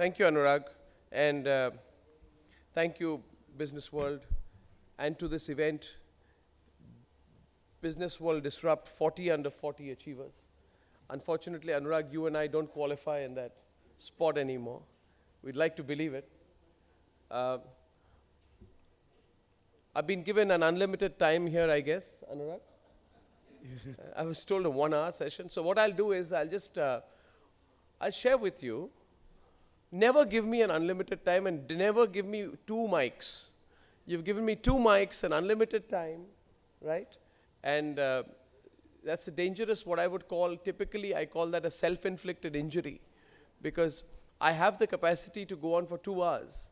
Thank you, Anurag, and thank you, Businessworld, and to this event, Businessworld Disrupt 40 under 40 achievers. Unfortunately, Anurag, you and I don't qualify in that spot anymore. We'd like to believe it. I've been given an unlimited time here, I guess, Anurag. I was told a 1 hour session. So what I'll do is I'll share with you. Never give me an unlimited time and never give me 2 mics. You've given me 2 mics and unlimited time, right? And that's a dangerous, what I would call, typically I call that a self-inflicted injury, because I have the capacity to go on for 2 hours.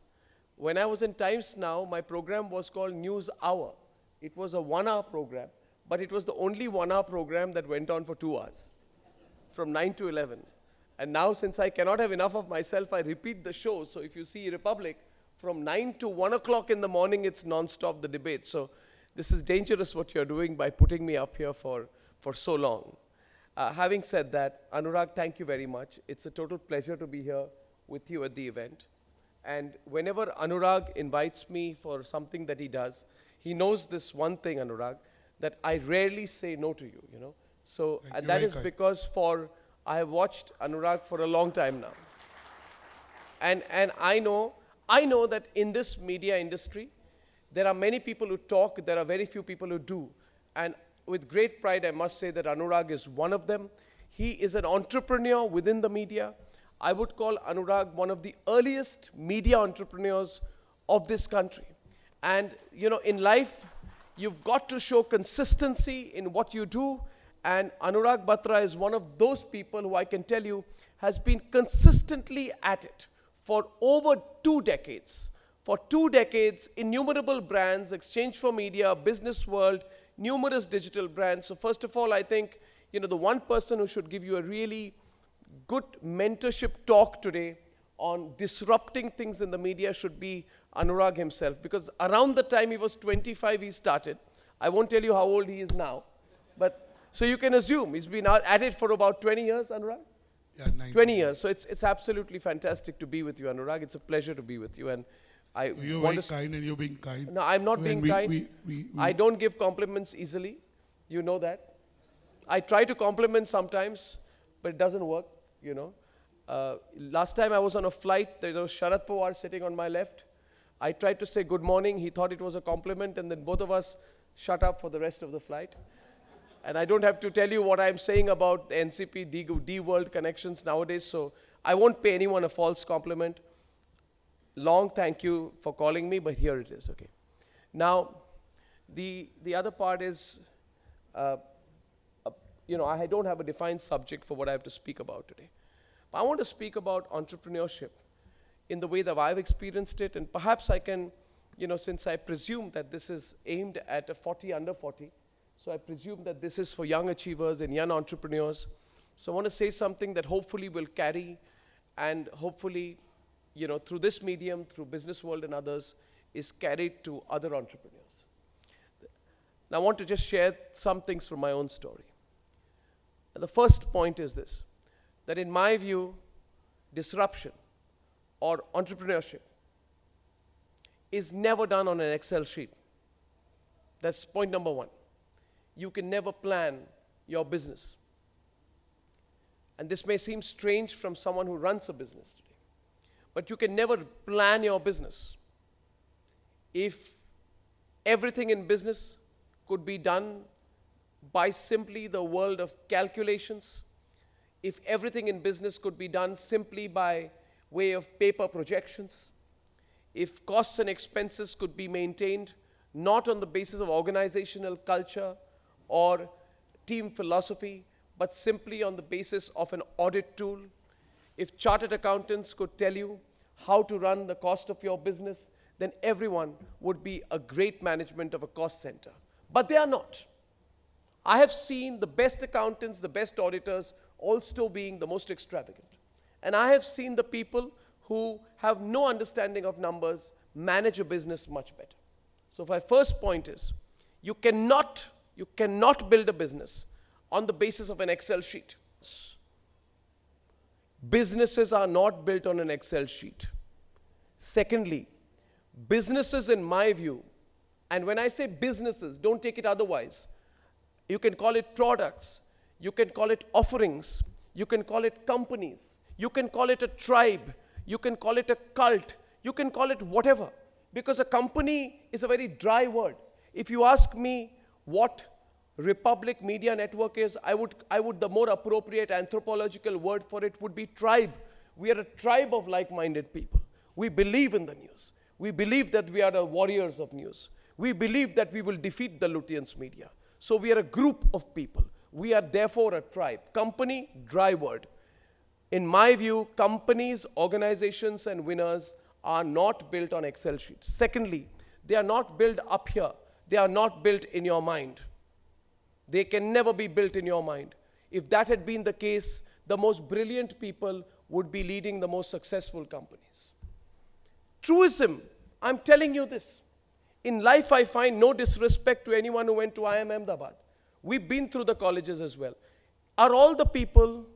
When I was in Times Now, my program was called News Hour. It was a 1 hour program, but it was the only 1 hour program that went on for 2 hours, from 9 to 11. And now, since I cannot have enough of myself, I repeat the show. So if you see Republic, from 9 to 1 o'clock in the morning, it's non-stop, the debate. So this is dangerous what you're doing by putting me up here for so long. Having said that, Anurag, thank you very much. It's a total pleasure to be here with you at the event. And whenever Anurag invites me for something that he does, he knows this one thing, Anurag, that I rarely say no to you, you know. So and that is because I have watched Anurag for a long time now. And I know that in this media industry, there are many people who talk, there are very few people who do. And with great pride, I must say that Anurag is one of them. He is an entrepreneur within the media. I would call Anurag one of the earliest media entrepreneurs of this country. And you know, in life, you've got to show consistency in what you do. And Anurag Batra is one of those people who I can tell you has been consistently at it for over 2 decades. For 2 decades, innumerable brands, Exchange for Media, Businessworld, numerous digital brands. So first of all, I think, you know, the one person who should give you a really good mentorship talk today on disrupting things in the media should be Anurag himself. Because around the time he was 25, he started. I won't tell you how old he is now. But so you can assume he's been at it for about 20 years, Anurag? Yeah, 20 years. So it's absolutely fantastic to be with you, Anurag. It's a pleasure to be with you. And you're very kind and you're being kind. No, I'm not being kind. I don't give compliments easily. You know that. I try to compliment sometimes, but it doesn't work, you know. Last time I was on a flight, there was Sharad Pawar sitting on my left. I tried to say good morning. He thought it was a compliment, and then both of us shut up for the rest of the flight. And I don't have to tell you what I'm saying about the NCP D-World connections nowadays, so I won't pay anyone a false compliment. Long thank you for calling me, but here it is, okay. Now, the other part is, you know, I don't have a defined subject for what I have to speak about today. But I want to speak about entrepreneurship in the way that I've experienced it, and perhaps I can, you know, since I presume that this is aimed at a 40 under 40, so I presume that this is for young achievers and young entrepreneurs. So I want to say something that hopefully will carry, and hopefully, you know, through this medium, through Businessworld and others, is carried to other entrepreneurs. Now I want to just share some things from my own story. And the first point is this, that in my view, disruption or entrepreneurship is never done on an Excel sheet. That's point number 1. You can never plan your business. And this may seem strange from someone who runs a business today, but you can never plan your business. If everything in business could be done by simply the world of calculations, if everything in business could be done simply by way of paper projections, if costs and expenses could be maintained not on the basis of organizational culture or team philosophy, but simply on the basis of an audit tool, if chartered accountants could tell you how to run the cost of your business, then everyone would be a great management of a cost center. But they are not. I have seen the best accountants, the best auditors, also being the most extravagant. And I have seen the people who have no understanding of numbers manage a business much better. So my first point is, you cannot build a business on the basis of an Excel sheet. Businesses are not built on an Excel sheet. Secondly, businesses, in my view, and when I say businesses, don't take it otherwise. You can call it products, you can call it offerings, you can call it companies, you can call it a tribe, you can call it a cult, you can call it whatever. Because a company is a very dry word. If you ask me what Republic Media Network is, I would the more appropriate anthropological word for it would be tribe. We are a tribe of like-minded people. We believe in the news. We believe that we are the warriors of news. We believe that we will defeat the Lutyens media. So we are a group of people. We are therefore a tribe. Company, dry word. In my view, companies, organizations, and winners are not built on Excel sheets. Secondly, they are not built up here. They are not built in your mind. They can never be built in your mind. If that had been the case, the most brilliant people would be leading the most successful companies. Truism, I'm telling you this. In life, I find no disrespect to anyone who went to IIM Ahmedabad. We've been through the colleges as well. Are all the people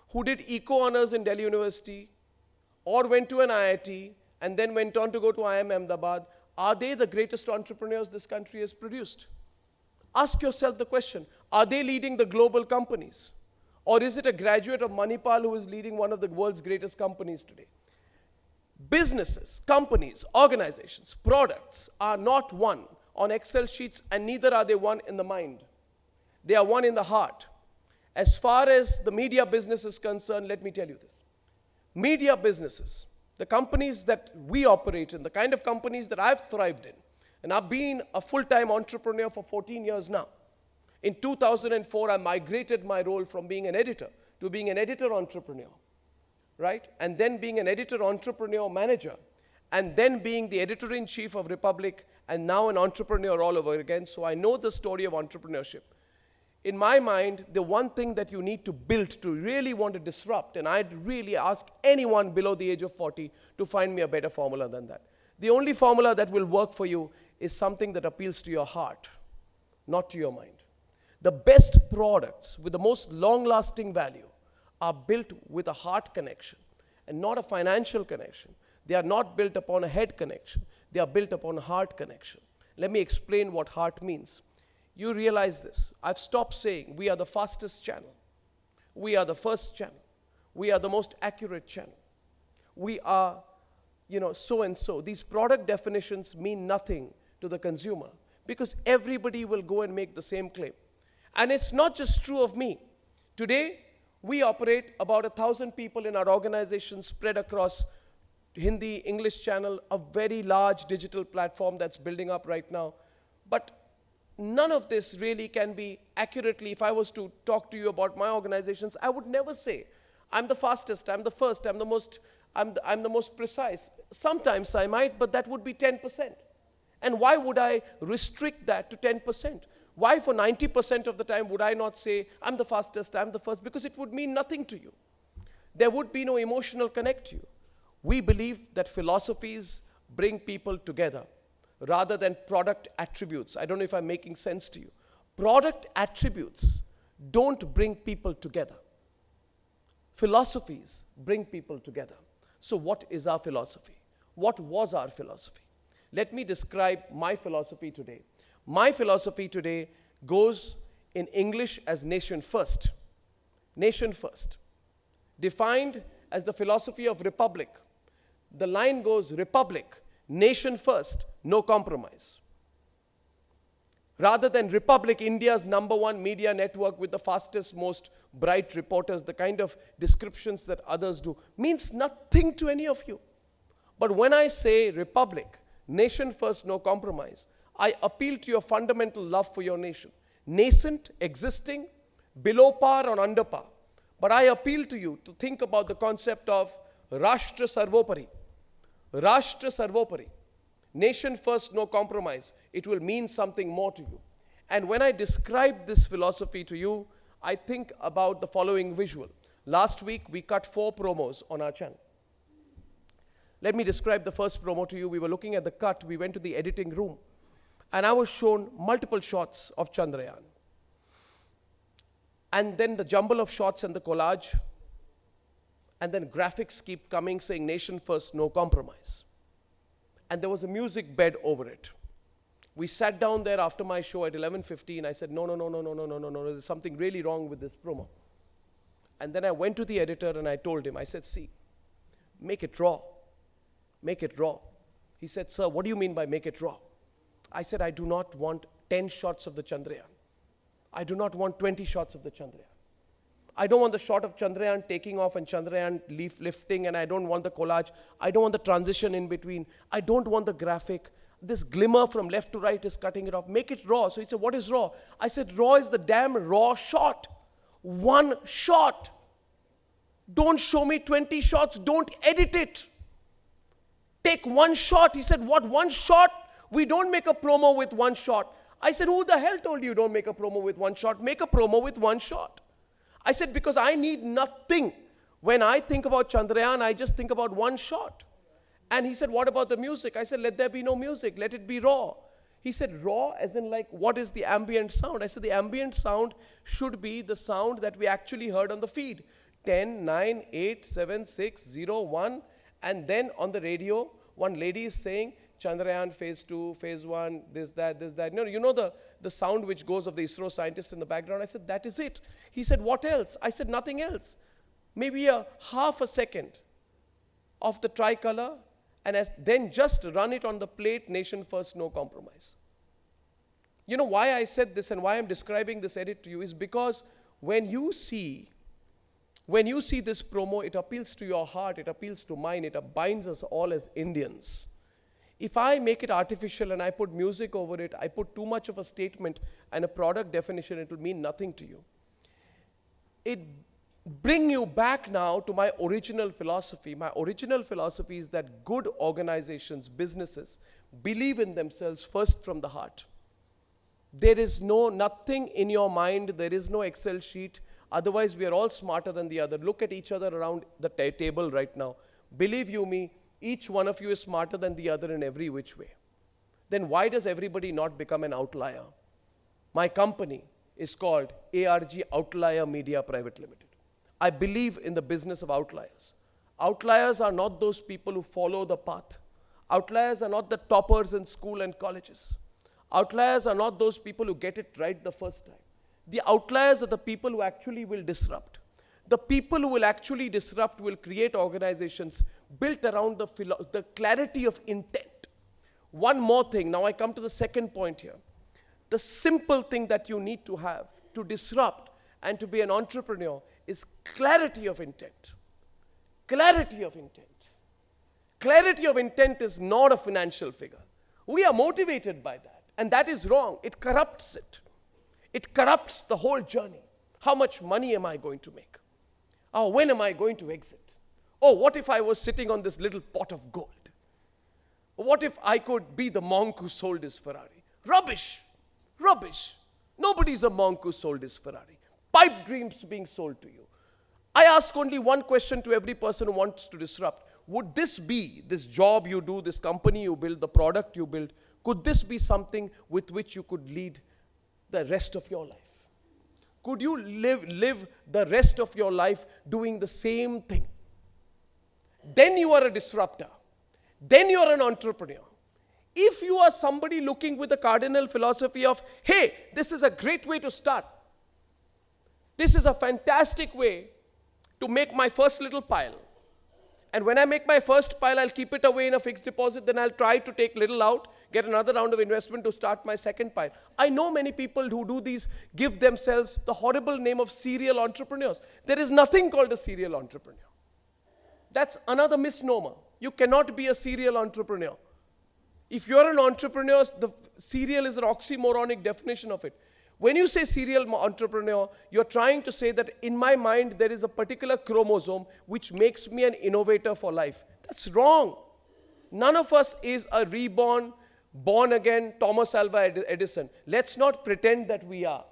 who did eco honors in Delhi University or went to an IIT and then went on to go to IIM Ahmedabad, are they the greatest entrepreneurs this country has produced? Ask yourself the question, are they leading the global companies? Or is it a graduate of Manipal who is leading one of the world's greatest companies today? Businesses, companies, organizations, products are not one on Excel sheets, and neither are they one in the mind. They are one in the heart. As far as the media business is concerned, let me tell you this. Media businesses, the companies that we operate in, the kind of companies that I've thrived in, and I've been a full-time entrepreneur for 14 years now. In 2004, I migrated my role from being an editor to being an editor entrepreneur, right? And then being an editor entrepreneur manager, and then being the editor-in-chief of Republic, and now an entrepreneur all over again. So I know the story of entrepreneurship. In my mind, the one thing that you need to build to really want to disrupt, and I'd really ask anyone below the age of 40 to find me a better formula than that. The only formula that will work for you is something that appeals to your heart, not to your mind. The best products with the most long-lasting value are built with a heart connection and not a financial connection. They are not built upon a head connection. They are built upon a heart connection. Let me explain what heart means. You realize this. I've stopped saying we are the fastest channel. We are the first channel. We are the most accurate channel. We are, so and so. These product definitions mean nothing to the consumer because everybody will go and make the same claim. And it's not just true of me. Today, we operate about 1,000 people in our organization spread across Hindi, English channel, a very large digital platform that's building up right now. But none of this really can be accurately, if I was to talk to you about my organizations, I would never say, I'm the fastest, I'm the first, I'm the most precise. Sometimes I might, but that would be 10%. And why would I restrict that to 10%? Why for 90% of the time would I not say, I'm the fastest, I'm the first? Because it would mean nothing to you. There would be no emotional connect to you. We believe that philosophies bring people together rather than product attributes. I don't know if I'm making sense to you. Product attributes don't bring people together. Philosophies bring people together. So what is our philosophy? What was our philosophy? Let me describe my philosophy today. My philosophy today goes in English as nation first. Nation first. Defined as the philosophy of republic. The line goes republic, nation first, no compromise. Rather than Republic, India's #1 media network with the fastest, most bright reporters, the kind of descriptions that others do, means nothing to any of you. But when I say Republic, nation first, no compromise, I appeal to your fundamental love for your nation. Nascent, existing, below par or under par. But I appeal to you to think about the concept of Rashtra Sarvopari. Rashtra Sarvopari. Nation first, no compromise. It will mean something more to you. And when I describe this philosophy to you, I think about the following visual. Last week, we cut 4 promos on our channel. Let me describe the first promo to you. We were looking at the cut. We went to the editing room. And I was shown multiple shots of Chandrayaan. And then the jumble of shots and the collage. And then graphics keep coming saying nation first, no compromise. And there was a music bed over it. We sat down there after my show at 11:15. I said, no, there's something really wrong with this promo. And then I went to the editor and I told him, I said, see, make it raw. Make it raw. He said, sir, what do you mean by make it raw? I said, I do not want 10 shots of the Chandrayaan. I do not want 20 shots of the Chandrayaan. I don't want the shot of Chandrayaan taking off and Chandrayaan lifting, and I don't want the collage. I don't want the transition in between. I don't want the graphic. This glimmer from left to right is cutting it off. Make it raw. So he said, what is raw? I said, raw is the damn raw shot. One shot. Don't show me 20 shots. Don't edit it. Take one shot. He said, what, one shot? We don't make a promo with one shot. I said, who the hell told you don't make a promo with one shot? Make a promo with one shot. I said, because I need nothing. When I think about Chandrayaan, I just think about one shot. And he said, what about the music? I said, let there be no music. Let it be raw. He said, raw as in like, what is the ambient sound? I said, the ambient sound should be the sound that we actually heard on the feed. 10, 9, 8, 7, 6, 0, 1. And then on the radio, one lady is saying, Chandrayaan phase 2, phase 1, this, that, this, that. No, you know the sound which goes of the ISRO scientist in the background? I said, that is it. He said, what else? I said, nothing else. Maybe a half a second of the tricolor, and then just run it on the plate, nation first, no compromise. You know why I said this and why I'm describing this edit to you is because when you see this promo, it appeals to your heart, it appeals to mine, it binds us all as Indians. If I make it artificial and I put music over it, I put too much of a statement and a product definition, it will mean nothing to you. It brings you back now to my original philosophy. My original philosophy is that good organizations, businesses, believe in themselves first from the heart. There is nothing in your mind, there is no Excel sheet. Otherwise, we are all smarter than the other. Look at each other around the table right now. Believe you me, each one of you is smarter than the other in every which way. Then why does everybody not become an outlier? My company is called ARG Outlier Media Private Limited. I believe in the business of outliers. Outliers are not those people who follow the path. Outliers are not the toppers in school and colleges. Outliers are not those people who get it right the first time. The outliers are the people who actually will disrupt. The people who will actually disrupt will create organizations built around the clarity of intent. One more thing, now I come to the second point here. The simple thing that you need to have to disrupt and to be an entrepreneur is clarity of intent. Clarity of intent. Clarity of intent is not a financial figure. We are motivated by that, and that is wrong. It corrupts it. It corrupts the whole journey. How much money am I going to make? Oh, when am I going to exit? Oh, what if I was sitting on this little pot of gold? What if I could be the monk who sold his Ferrari? Rubbish. Rubbish. Nobody's a monk who sold his Ferrari. Pipe dreams being sold to you. I ask only one question to every person who wants to disrupt. Would this be, this job you do, this company you build, the product you build, could this be something with which you could lead the rest of your life? Could you live the rest of your life doing the same thing? Then you are a disruptor. Then you are an entrepreneur. If you are somebody looking with the cardinal philosophy of, hey, this is a great way to start. This is a fantastic way to make my first little pile. And when I make my first pile, I'll keep it away in a fixed deposit. Then I'll try to take little out, get another round of investment to start my second pile. I know many people who do these, give themselves the horrible name of serial entrepreneurs. There is nothing called a serial entrepreneur. That's another misnomer. You cannot be a serial entrepreneur. If you're an entrepreneur, the serial is an oxymoronic definition of it. When you say serial entrepreneur, you're trying to say that in my mind there is a particular chromosome which makes me an innovator for life. That's wrong. None of us is a reborn, born again Thomas Alva Edison. Let's not pretend that we are.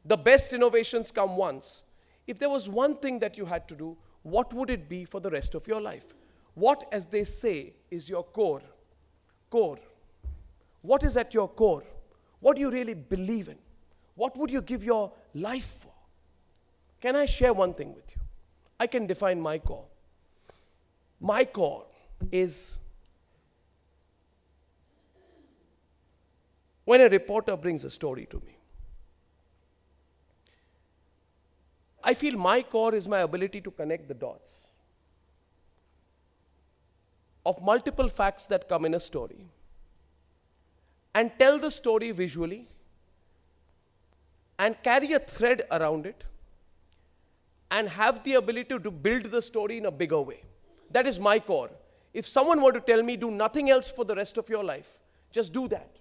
The best innovations come once. If there was one thing that you had to do, what would it be for the rest of your life? What, as they say, is your core? Core. What is at your core? What do you really believe in? What would you give your life for? Can I share one thing with you? I can define my core. My core is when a reporter brings a story to me, I feel my core is my ability to connect the dots of multiple facts that come in a story and tell the story visually and carry a thread around it and have the ability to build the story in a bigger way. That is my core. If someone were to tell me do nothing else for the rest of your life, just do that.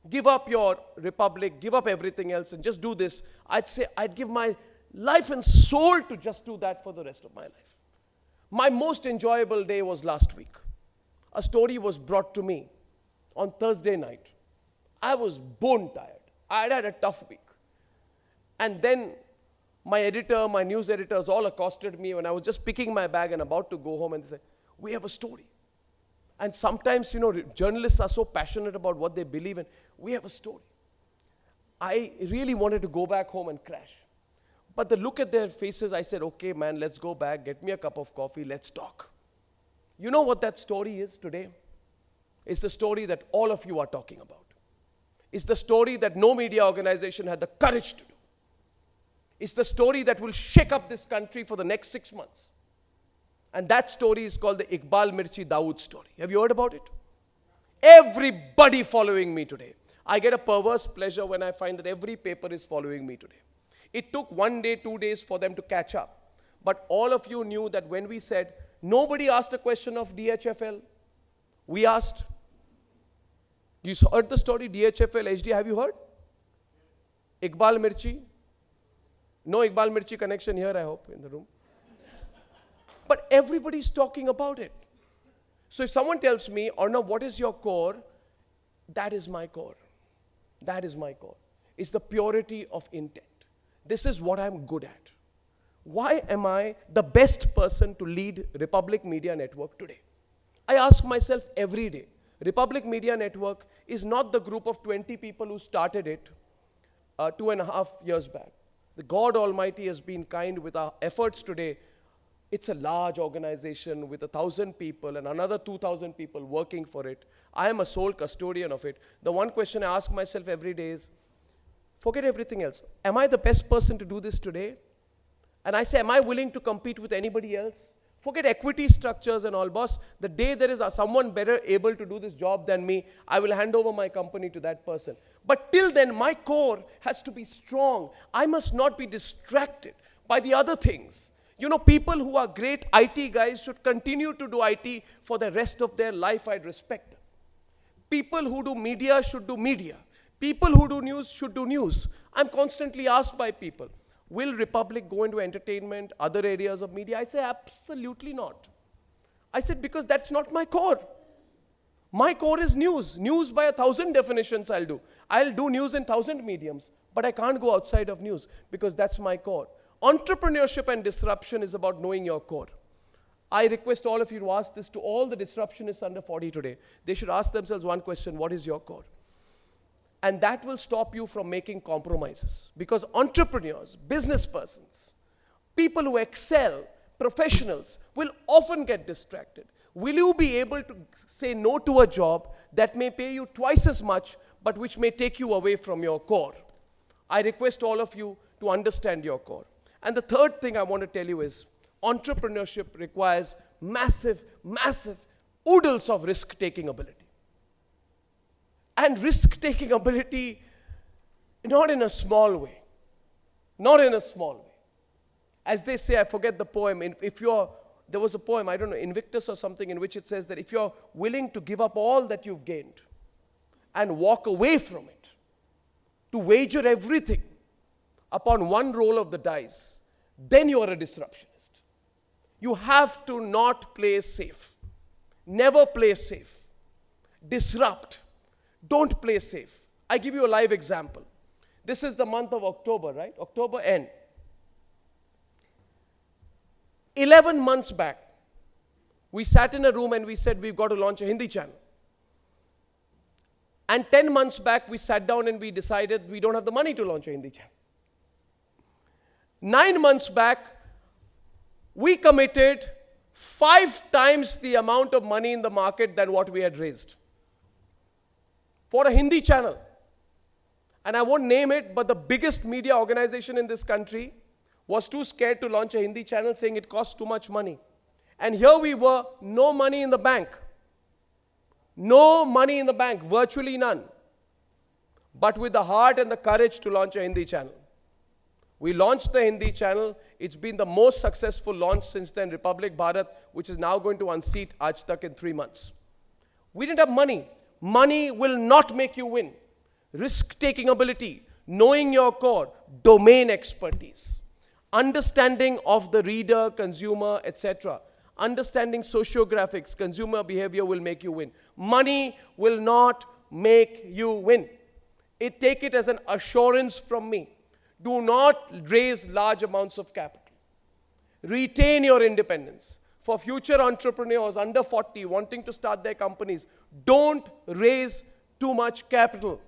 Give up your republic, give up everything else and just do this. I'd say I'd give my life and soul to just do that for the rest of my life. My most enjoyable day was last week. A story was brought to me on Thursday night. I was bone tired. I had had a tough week. And then my editor, my news editors all accosted me when I was just picking my bag and about to go home and they said, we have a story. And sometimes, journalists are so passionate about what they believe in. We have a story. I really wanted to go back home and crash. But the look at their faces, I said, okay, man, let's go back, get me a cup of coffee, let's talk. You know what that story is today? It's the story that all of you are talking about. It's the story that no media organization had the courage to do. It's the story that will shake up this country for the next 6 months. And that story is called the Iqbal Mirchi Dawood story. Have you heard about it? Everybody following me today. I get a perverse pleasure when I find that every paper is following me today. It took 1 day, 2 days for them to catch up. But all of you knew that when we said, nobody asked a question of DHFL. We asked. You heard the story, DHFL, HD, have you heard? Iqbal Mirchi. No Iqbal Mirchi connection here, I hope, in the room. But everybody's talking about it. So if someone tells me, Arnab, what is your core? That is my core. That is my core. It's the purity of intent. This is what I'm good at. Why am I the best person to lead Republic Media Network today? I ask myself every day. Republic Media Network is not the group of 20 people who started it 2.5 years back. The God Almighty has been kind with our efforts today. It's a large organization with 1,000 people and another 2,000 people working for it. I am a sole custodian of it. The one question I ask myself every day is, forget everything else. Am I the best person to do this today? And I say, am I willing to compete with anybody else? Forget equity structures and all, boss. The day there is someone better able to do this job than me, I will hand over my company to that person. But till then, my core has to be strong. I must not be distracted by the other things. People who are great IT guys should continue to do IT for the rest of their life. I'd respect them. People who do media should do media. People who do news should do news. I'm constantly asked by people, will Republic go into entertainment, other areas of media? I say, absolutely not. I said, because that's not my core. My core is news. News by 1,000 definitions I'll do. I'll do news in 1,000 mediums, but I can't go outside of news because that's my core. Entrepreneurship and disruption is about knowing your core. I request all of you to ask this to all the disruptionists under 40 today. They should ask themselves one question, what is your core? And that will stop you from making compromises. Because entrepreneurs, business persons, people who excel, professionals, will often get distracted. Will you be able to say no to a job that may pay you twice as much, but which may take you away from your core? I request all of you to understand your core. And the third thing I want to tell you is, entrepreneurship requires massive, massive oodles of risk-taking ability. And risk-taking ability, not in a small way. Not in a small way. As they say, I forget the poem, there was a poem, I don't know, Invictus or something, in which it says that if you're willing to give up all that you've gained and walk away from it, to wager everything upon one roll of the dice, then you are a disruptionist. You have to not play safe. Never play safe. Disrupt. Don't play safe. I give you a live example. This is the month of October, right? October end. 11 months back, we sat in a room and we said we've got to launch a Hindi channel. And 10 months back, we sat down and we decided we don't have the money to launch a Hindi channel. 9 months back, we committed 5 times the amount of money in the market than what we had raised for a Hindi channel. And I won't name it, but the biggest media organization in this country was too scared to launch a Hindi channel, saying it costs too much money. And here we were, no money in the bank. No money in the bank, virtually none. But with the heart and the courage to launch a Hindi channel. We launched the Hindi channel. It's been the most successful launch since then, Republic Bharat, which is now going to unseat Aaj Tak in 3 months. We didn't have money. Money will not make you win. Risk-taking ability, knowing your core, domain expertise, understanding of the reader, consumer, etc., understanding sociographics, consumer behavior will make you win. Money will not make you win. Take it as an assurance from me. Do not raise large amounts of capital. Retain your independence. For future entrepreneurs under 40 wanting to start their companies, don't raise too much capital.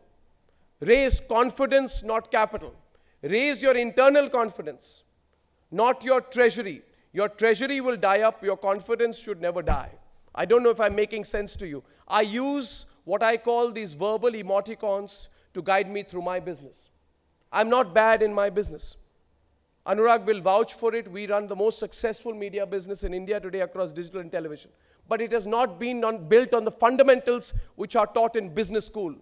Raise confidence, not capital. Raise your internal confidence, not your treasury. Your treasury will die up. Your confidence should never die. I don't know if I'm making sense to you. I use what I call these verbal emoticons to guide me through my business. I'm not bad in my business. Anurag will vouch for it. We run the most successful media business in India today across digital and television. But it has not been built on the fundamentals which are taught in business school.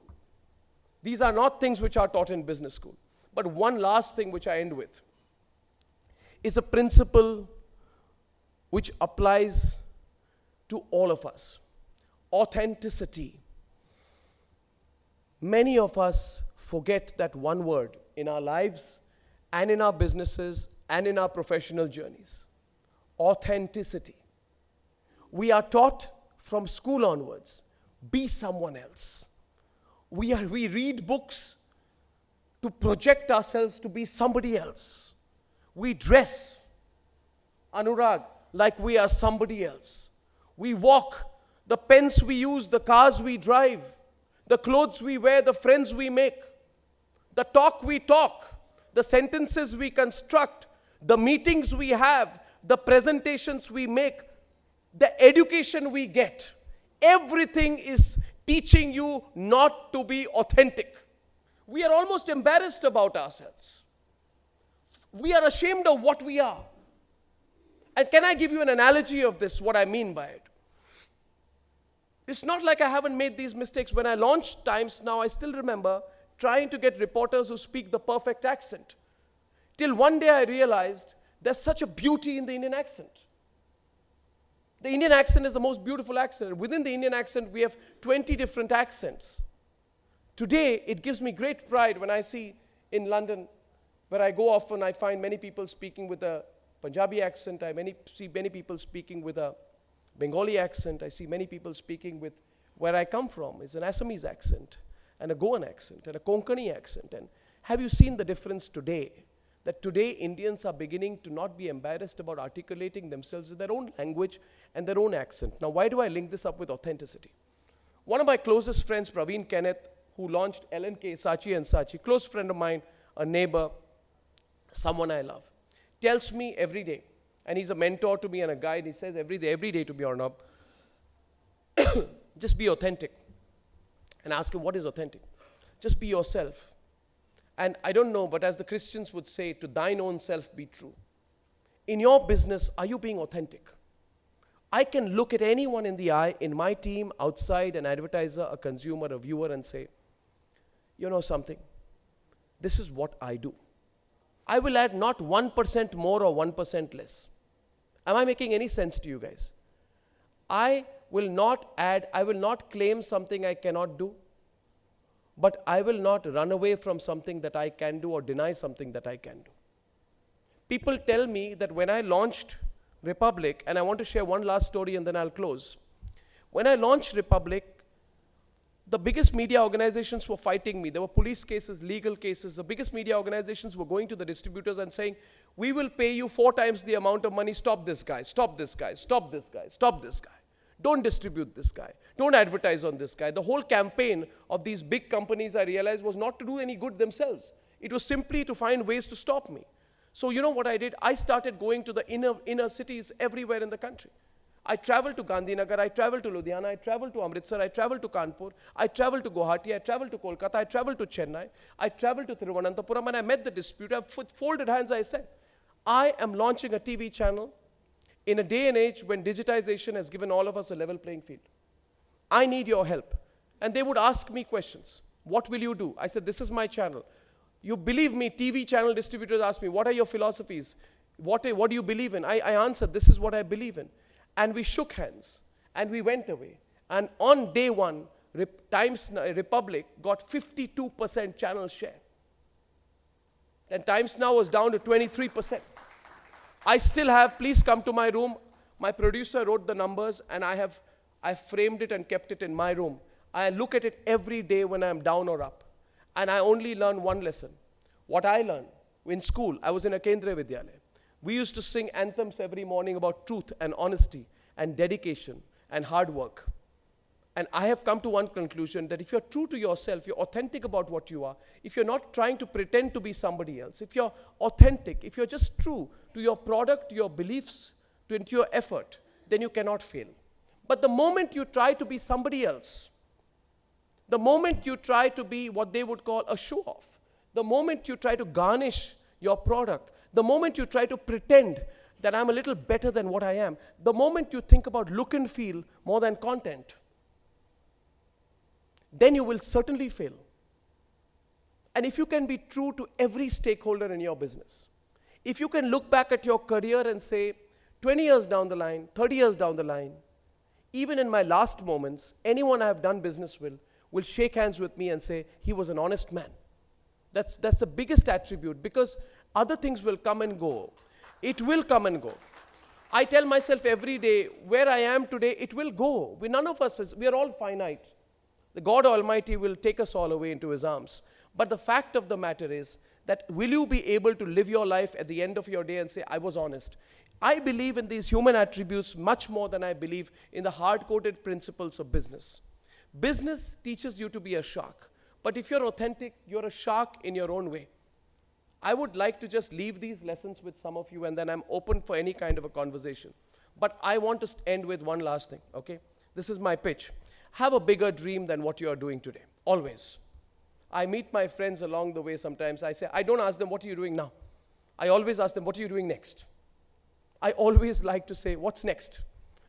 These are not things which are taught in business school. But one last thing which I end with is a principle which applies to all of us. Authenticity. Many of us forget that one word in our lives and in our businesses and in our professional journeys. Authenticity. We are taught from school onwards, be someone else. We read books to project ourselves to be somebody else. We dress, Anurag, like we are somebody else. We walk, the pens we use, the cars we drive, the clothes we wear, the friends we make, the talk we talk, the sentences we construct, the meetings we have, the presentations we make, the education we get. Everything is teaching you not to be authentic. We are almost embarrassed about ourselves. We are ashamed of what we are. And can I give you an analogy of this, what I mean by it? It's not like I haven't made these mistakes. When I launched Times Now, I still remember trying to get reporters who speak the perfect accent. Till one day I realized there's such a beauty in the Indian accent. The Indian accent is the most beautiful accent. Within the Indian accent, we have 20 different accents. Today, it gives me great pride when I see in London, where I go often, I find many people speaking with a Punjabi accent. I see many people speaking with a Bengali accent. I see many people speaking with where I come from. It's an Assamese accent, and a Goan accent, and a Konkani accent. And have you seen the difference today? That today Indians are beginning to not be embarrassed about articulating themselves in their own language and their own accent. Now, why do I link this up with authenticity? One of my closest friends, Praveen Kenneth, who launched L&K, Saatchi & Saatchi, close friend of mine, a neighbor, someone I love, tells me every day, and he's a mentor to me and a guide, he says every day to me, Arnab, just be authentic. And ask him, what is authentic? Just be yourself. And I don't know, but as the Christians would say, to thine own self be true. In your business, are you being authentic? I can look at anyone in the eye, in my team, outside, an advertiser, a consumer, a viewer, and say, you know something, this is what I do. I will add not 1% more or 1% less. Am I making any sense to you guys? I will not claim something I cannot do, but I will not run away from something that I can do or deny something that I can do. People tell me that when I launched Republic, and I want to share one last story and then I'll close. When I launched Republic, the biggest media organizations were fighting me. There were police cases, legal cases. The biggest media organizations were going to the distributors and saying, we will pay you 4 times the amount of money. Stop this guy, stop this guy, stop this guy, stop this guy. Don't distribute this guy. Don't advertise on this guy. The whole campaign of these big companies, I realized, was not to do any good themselves. It was simply to find ways to stop me. So you know what I did? I started going to the inner cities everywhere in the country. I travel to Gandhinagar, I travel to Ludhiana, I travel to Amritsar, I travel to Kanpur, I travel to Guwahati, I travel to Kolkata, I travel to Chennai, I travel to Thiruvananthapuram, and I met the distributor. With folded hands, I said, I am launching a TV channel in a day and age when digitization has given all of us a level playing field. I need your help. And they would ask me questions. What will you do? I said, this is my channel. You believe me, TV channel distributors ask me, what are your philosophies? What do you believe in? I answered, this is what I believe in. And we shook hands, and we went away. And on day one, Times Republic got 52% channel share. And Times Now was down to 23%. I still have, please come to my room. My producer wrote the numbers, and I framed it and kept it in my room. I look at it every day when I'm down or up. And I only learn one lesson. What I learned in school, I was in a Kendriya Vidyalaya. We used to sing anthems every morning about truth and honesty and dedication and hard work. And I have come to one conclusion, that if you're true to yourself, you're authentic about what you are, if you're not trying to pretend to be somebody else, if you're authentic, if you're just true to your product, to your beliefs, to your effort, then you cannot fail. But the moment you try to be somebody else, the moment you try to be what they would call a show-off, the moment you try to garnish your product, the moment you try to pretend that I'm a little better than what I am, the moment you think about look and feel more than content, then you will certainly fail. And if you can be true to every stakeholder in your business, if you can look back at your career and say, 20 years down the line, 30 years down the line, even in my last moments, anyone I have done business with will shake hands with me and say, he was an honest man. That's the biggest attribute, because other things will come and go. It will come and go. I tell myself every day, where I am today, it will go. None of us, we are all finite. The God Almighty will take us all away into His arms. But the fact of the matter is that will you be able to live your life at the end of your day and say, I was honest? I believe in these human attributes much more than I believe in the hard-coded principles of business. Business teaches you to be a shark. But if you're authentic, you're a shark in your own way. I would like to just leave these lessons with some of you, and then I'm open for any kind of a conversation. But I want to end with one last thing, okay? This is my pitch. Have a bigger dream than what you are doing today, always. I meet my friends along the way sometimes. I say, I don't ask them, what are you doing now? I always ask them, what are you doing next? I always like to say, what's next?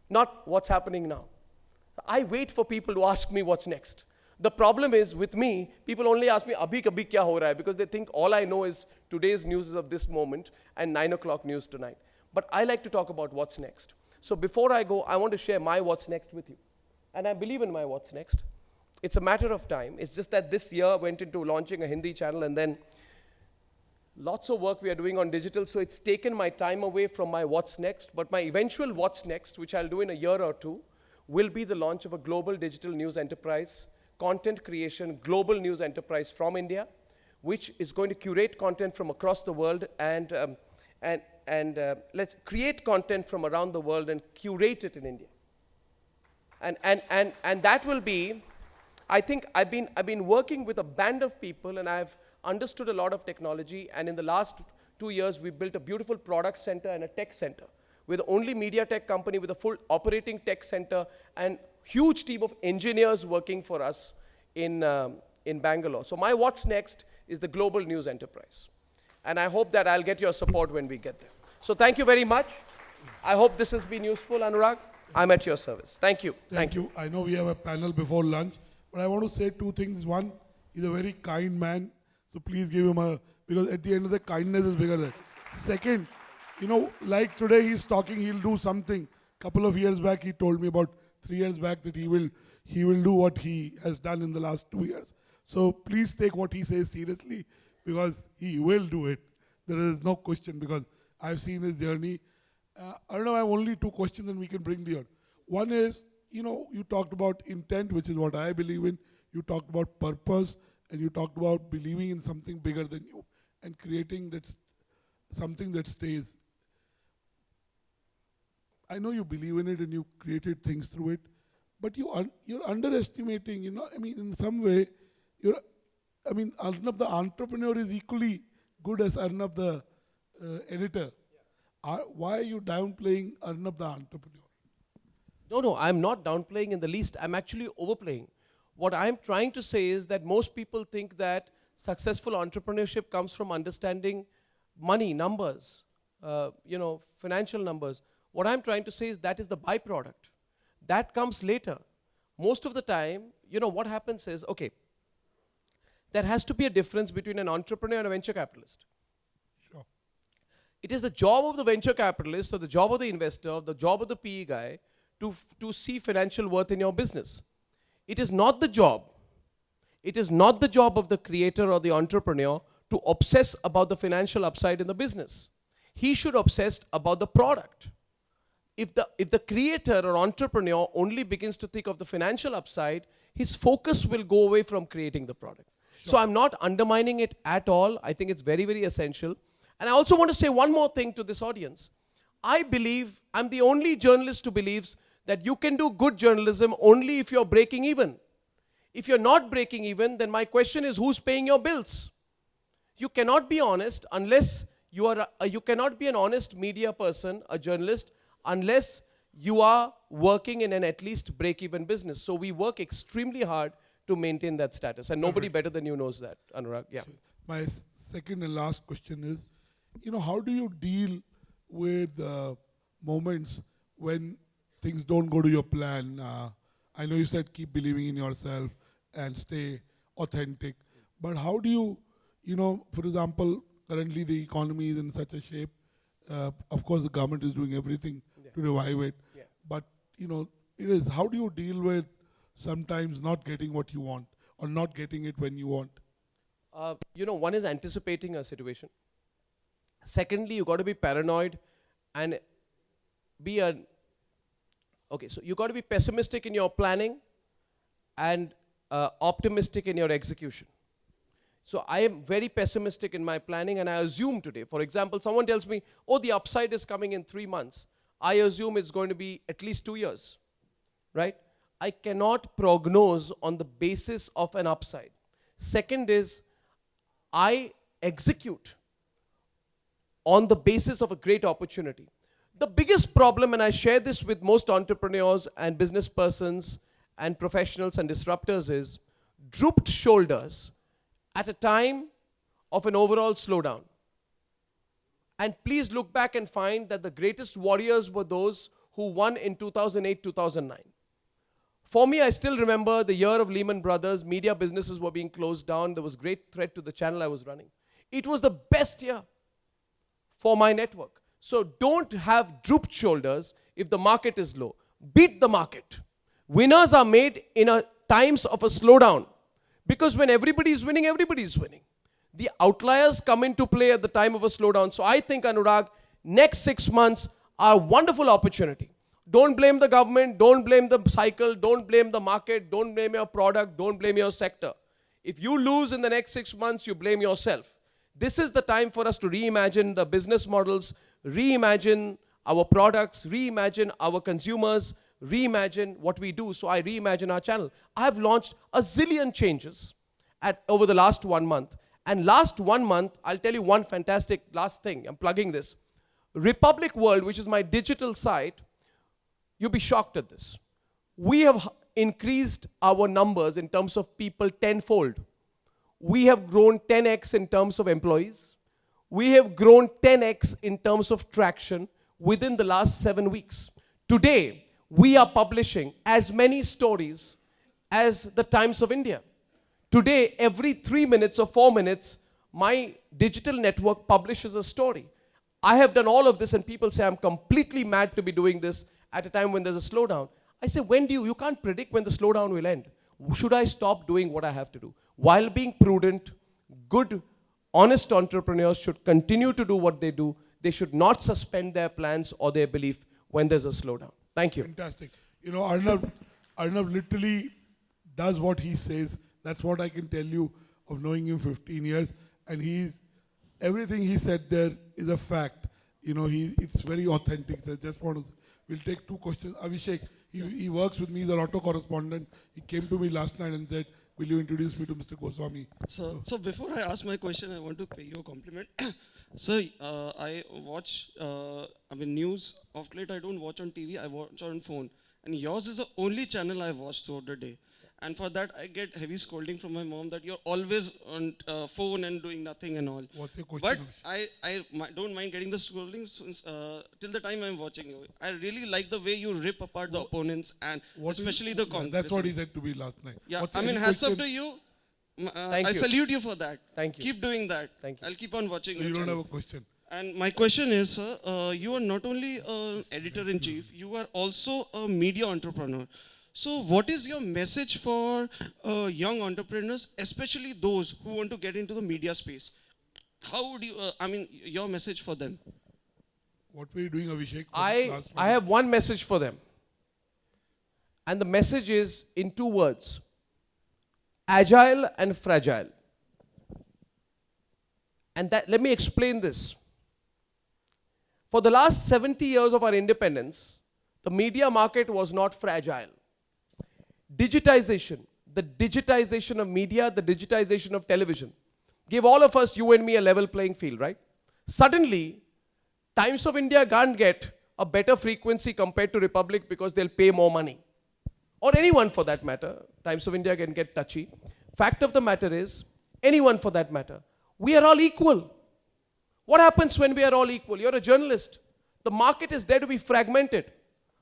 Not what's happening now. I wait for people to ask me what's next. The problem is, with me, people only ask me, abhi kabhi kya ho raha hai? Because they think all I know is today's news is of this moment and 9 o'clock news tonight. But I like to talk about what's next. So before I go, I want to share my what's next with you. And I believe in my what's next. It's a matter of time. It's just that this year went into launching a Hindi channel, and then lots of work we are doing on digital, so it's taken my time away from my what's next. But my eventual what's next, which I'll do in a year or two, will be the launch of a global digital news enterprise, content creation, global news enterprise from India, which is going to curate content from across the world and let's create content from around the world and curate it in India. And that will be, I think I've been working with a band of people, and I've understood a lot of technology, and in the last 2 years we built a beautiful product center and a tech center. We're the only media tech company with a full operating tech center and huge team of engineers working for us in Bangalore. So my what's next is the global news enterprise. And I hope that I'll get your support when we get there. So thank you very much. I hope this has been useful, Anurag. I'm at your service. Thank you. Thank you. I know we have a panel before lunch, but I want to say 2 things. One, he's a very kind man, so please give him because at the end of the kindness is bigger than. Second, you know, like today he's talking, he'll do something. Couple of years back, he told me about 3 years back that he will do what he has done in the last 2 years. So please take what he says seriously, because he will do it. There is no question, because I've seen his journey. I don't know, I have only 2 questions and we can bring the other. One is, you know, you talked about intent, which is what I believe in. You talked about purpose, and you talked about believing in something bigger than you and creating something that stays. I know you believe in it and you created things through it, but you're underestimating, you know, I mean, in some way, Arnab the entrepreneur is equally good as Arnab the editor. Yeah. Why are you downplaying Arnab the entrepreneur? No, I'm not downplaying in the least. I'm actually overplaying. What I'm trying to say is that most people think that successful entrepreneurship comes from understanding money, numbers, financial numbers. What I'm trying to say is that is the byproduct. That comes later. Most of the time, what happens is, okay, there has to be a difference between an entrepreneur and a venture capitalist. Sure. It is the job of the venture capitalist or the job of the investor or the job of the PE guy to see financial worth in your business. It is not the job. It is not the job of the creator or the entrepreneur to obsess about the financial upside in the business. He should obsess about the product. If the creator or entrepreneur only begins to think of the financial upside, his focus will go away from creating the product. Sure. So I'm not undermining it at all. I think it's very, very essential. And I also want to say one more thing to this audience. I believe I'm the only journalist who believes that you can do good journalism only if you're breaking even. If you're not breaking even, then my question is, who's paying your bills? You cannot be honest unless you cannot be an honest media person, a journalist, unless you are working in an at least break-even business. So we work extremely hard to maintain that status. And nobody better than you knows that, Anurag. Yeah. My second and last question is, how do you deal with moments when things don't go to your plan? I know you said keep believing in yourself and stay authentic. But how do you, for example, currently the economy is in such a shape. Of course, the government is doing everything to revive it. Yeah. But, it is, how do you deal with sometimes not getting what you want or not getting it when you want? One is anticipating a situation. Secondly, you got to be paranoid and so you got to be pessimistic in your planning and optimistic in your execution. So I am very pessimistic in my planning and I assume today, for example, someone tells me, oh, the upside is coming in 3 months. I assume it's going to be at least 2 years, right? I cannot prognose on the basis of an upside. Second is, I execute on the basis of a great opportunity. The biggest problem, and I share this with most entrepreneurs and business persons and professionals and disruptors, is drooped shoulders at a time of an overall slowdown. And please look back and find that the greatest warriors were those who won in 2008, 2009. For me, I still remember the year of Lehman Brothers. Media businesses were being closed down. There was great threat to the channel I was running. It was the best year for my network. So don't have drooped shoulders if the market is low. Beat the market. Winners are made in times of a slowdown. Because when everybody is winning, everybody is winning. The outliers come into play at the time of a slowdown. So I think, Anurag, next 6 months are a wonderful opportunity. Don't blame the government, don't blame the cycle, don't blame the market, don't blame your product, don't blame your sector. If you lose in the next 6 months, you blame yourself. This is the time for us to reimagine the business models, reimagine our products, reimagine our consumers, reimagine what we do. So I reimagine our channel. I have launched a zillion changes over the last 1 month. And last 1 month, I'll tell you one fantastic last thing. I'm plugging this. Republic World, which is my digital site, you'll be shocked at this. We have increased our numbers in terms of people tenfold. We have grown 10x in terms of employees. We have grown 10x in terms of traction within the last 7 weeks. Today, we are publishing as many stories as the Times of India. Today, every 3 minutes or 4 minutes, my digital network publishes a story. I have done all of this and people say I'm completely mad to be doing this at a time when there's a slowdown. I say, you can't predict when the slowdown will end. Should I stop doing what I have to do? While being prudent, good, honest entrepreneurs should continue to do what they do. They should not suspend their plans or their belief when there's a slowdown. Thank you. Fantastic. Arnab literally does what he says. That's what I can tell you of knowing him 15 years. And everything he said there is a fact. It's very authentic. So we'll take 2 questions. Abhishek, he works with me, he's an auto correspondent. He came to me last night and said, will you introduce me to Mr. Goswami? So before I ask my question, I want to pay you a compliment. So I watch, news of late I don't watch on TV, I watch on phone. and yours is the only channel I watch throughout the day. And for that, I get heavy scolding from my mom that you're always on phone and doing nothing and all. What's your But question? I don't mind getting the scolding since, till the time I'm watching you. I really like the way you rip apart the opponents and What is- especially the yeah, Congress. That's what he said to me last night. Yeah, What's I mean, any hats off question? to you. Thank I you. salute you for that. Thank you. Keep doing that. Thank you. I'll keep on watching You your don't have channel. a question. And my question is, sir, you are not only an editor-in-chief, you are also a media entrepreneur. So what is your message for young entrepreneurs, especially those who want to get into the media space? How would you, your message for them? What were you doing, Abhishek? for the I last have one message for them. And the message is in 2 words: agile and fragile. And that, let me explain this. For the last 70 years of our independence, the media market was not fragile. Digitization, the digitization of media, the digitization of television, gave all of us, you and me, a level playing field, right? Suddenly, Times of India can't get a better frequency compared to Republic because they'll pay more money. Or anyone for that matter. Times of India can get touchy. Fact of the matter is, anyone for that matter, we are all equal. What happens when we are all equal? You're a journalist. The market is there to be fragmented.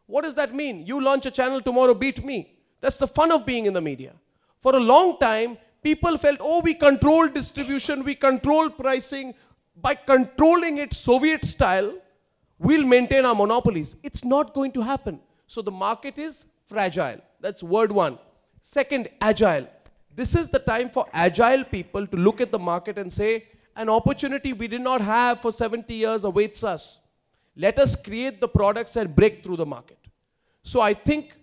What does that mean? You launch a channel tomorrow, beat me. That's the fun of being in the media. For a long time, people felt, oh, we control distribution, we control pricing. By controlling it Soviet style, we'll maintain our monopolies. It's not going to happen. So the market is fragile. That's word 1. Second, agile. This is the time for agile people to look at the market and say, an opportunity we did not have for 70 years awaits us. Let us create the products and break through the market. So I think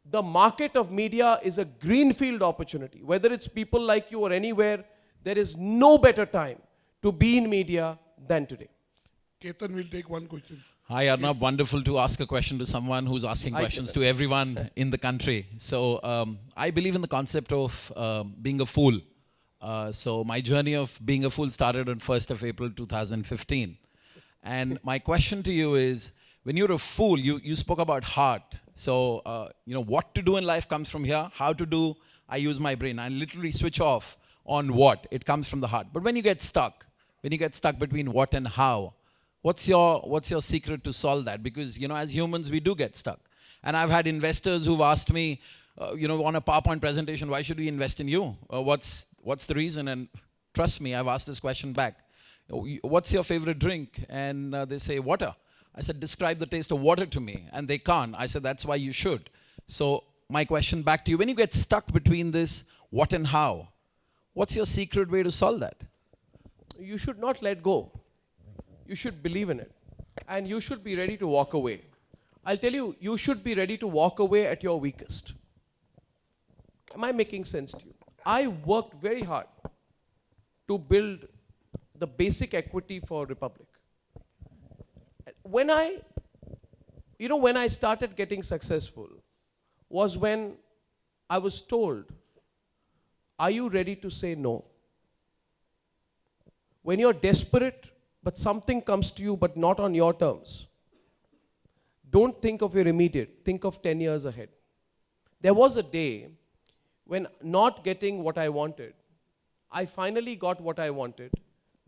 the market of media is a greenfield opportunity. Whether it's people like you or anywhere, there is no better time to be in media than today. Ketan will take one question. Hi Arnab, wonderful to ask a question to someone who's asking Hi, questions Ketan. to everyone in the country. So I believe in the concept of being a fool. So my journey of being a fool started on 1st of April 2015. And my question to you is, when you're a fool, you spoke about heart. So, what to do in life comes from here. How to do, I use my brain. I literally switch off on what. It comes from the heart. But when you get stuck between what and how, what's your secret to solve that? Because, as humans, we do get stuck. And I've had investors who've asked me, on a PowerPoint presentation, why should we invest in you? What's the reason? And trust me, I've asked this question back. What's your favorite drink? And they say, water. I said, describe the taste of water to me. And they can't. I said, that's why you should. So my question back to you, when you get stuck between this what and how, what's your secret way to solve that? You should not let go. You should believe in it. And you should be ready to walk away. I'll tell you, you should be ready to walk away at your weakest. Am I making sense to you? I worked very hard to build the basic equity for Republic. When I started getting successful was when I was told, are you ready to say no? When you're desperate, but something comes to you but not on your terms, don't think of your immediate, think of 10 years ahead. There was a day when not getting what I wanted, I finally got what I wanted,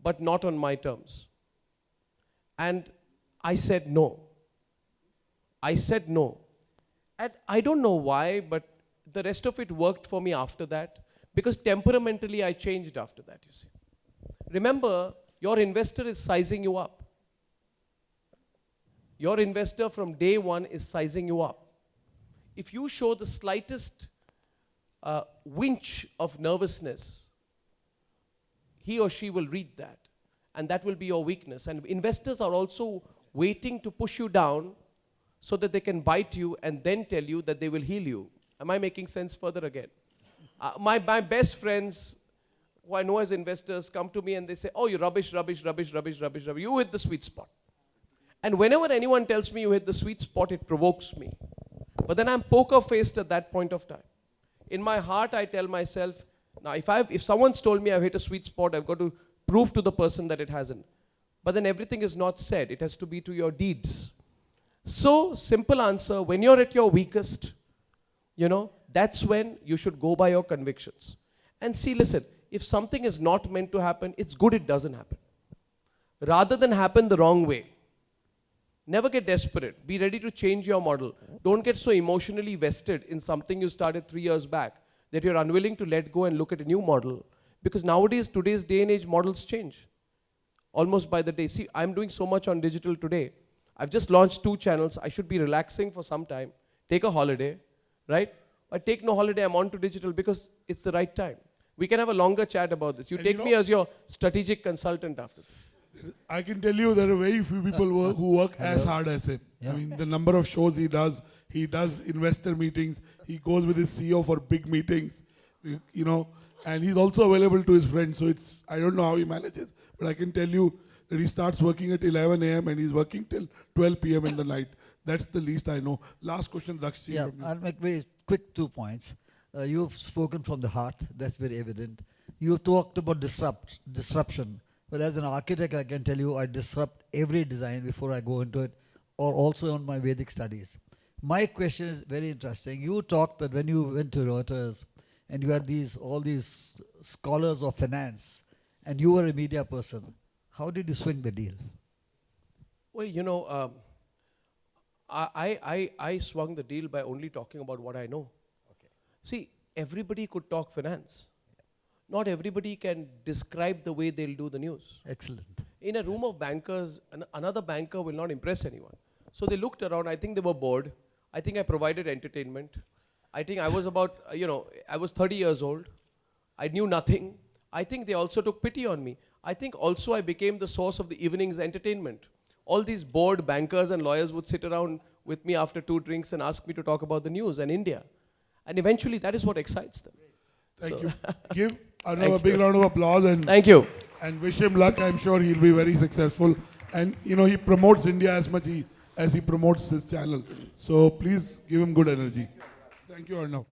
but not on my terms. And I said no. I said no. And I don't know why, but the rest of it worked for me after that, because temperamentally I changed after that, you see. Remember, your investor is sizing you up. Your investor from day one is sizing you up. If you show the slightest winch of nervousness, he or she will read that. And that will be your weakness. And investors are also waiting to push you down so that they can bite you and then tell you that they will heal you. Am I making sense further again? My best friends, who I know as investors, come to me and they say, oh, you rubbish. You hit the sweet spot. And whenever anyone tells me you hit the sweet spot, it provokes me. But then I'm poker-faced at that point of time. In my heart, I tell myself, now if someone's told me I've hit a sweet spot, I've got to prove to the person that it hasn't. But then everything is not said. It has to be to your deeds. So, simple answer, when you're at your weakest, that's when you should go by your convictions. And see, listen, if something is not meant to happen, it's good it doesn't happen. Rather than happen the wrong way. Never get desperate. Be ready to change your model. Don't get so emotionally vested in something you started 3 years back that you're unwilling to let go and look at a new model. Because nowadays, today's day and age, models change. Almost by the day. See, I'm doing so much on digital today. I've just launched 2 channels. I should be relaxing for some time. Take a holiday, right? I take no holiday, I'm on to digital because it's the right time. We can have a longer chat about this. You take me as your strategic consultant after this. I can tell you there are very few people who work as hard as him. Yeah. I mean, the number of shows he does investor meetings, he goes with his CEO for big meetings, and he's also available to his friends. So I don't know how he manages, but I can tell you that he starts working at 11 a.m. and he's working till 12 p.m. in the night. That's the least I know. Last question, Dakshi. Yeah, From you. I'll make very quick 2 points. You've spoken from the heart, that's very evident. You talked about disruption. But as an architect, I can tell you I disrupt every design before I go into it, or also on my Vedic studies. My question is very interesting. You talked that when you went to Reuters and you had all these scholars of finance and you were a media person, how did you swing the deal? Well, I swung the deal by only talking about what I know. Okay. See, everybody could talk finance. Not everybody can describe the way they'll do the news. Excellent. In a room of bankers, another banker will not impress anyone. So they looked around. I think they were bored. I think I provided entertainment. I think I was about, I was 30 years old. I knew nothing. I think they also took pity on me. I think also I became the source of the evening's entertainment. All these bored bankers and lawyers would sit around with me after 2 drinks and ask me to talk about the news and India. And eventually that is what excites them. Thank you. Give Arnab a big round of applause Thank you. and wish him luck. I'm sure he'll be very successful. And he promotes India as much as he promotes his channel. So please give him good energy. Thank you, Arnab.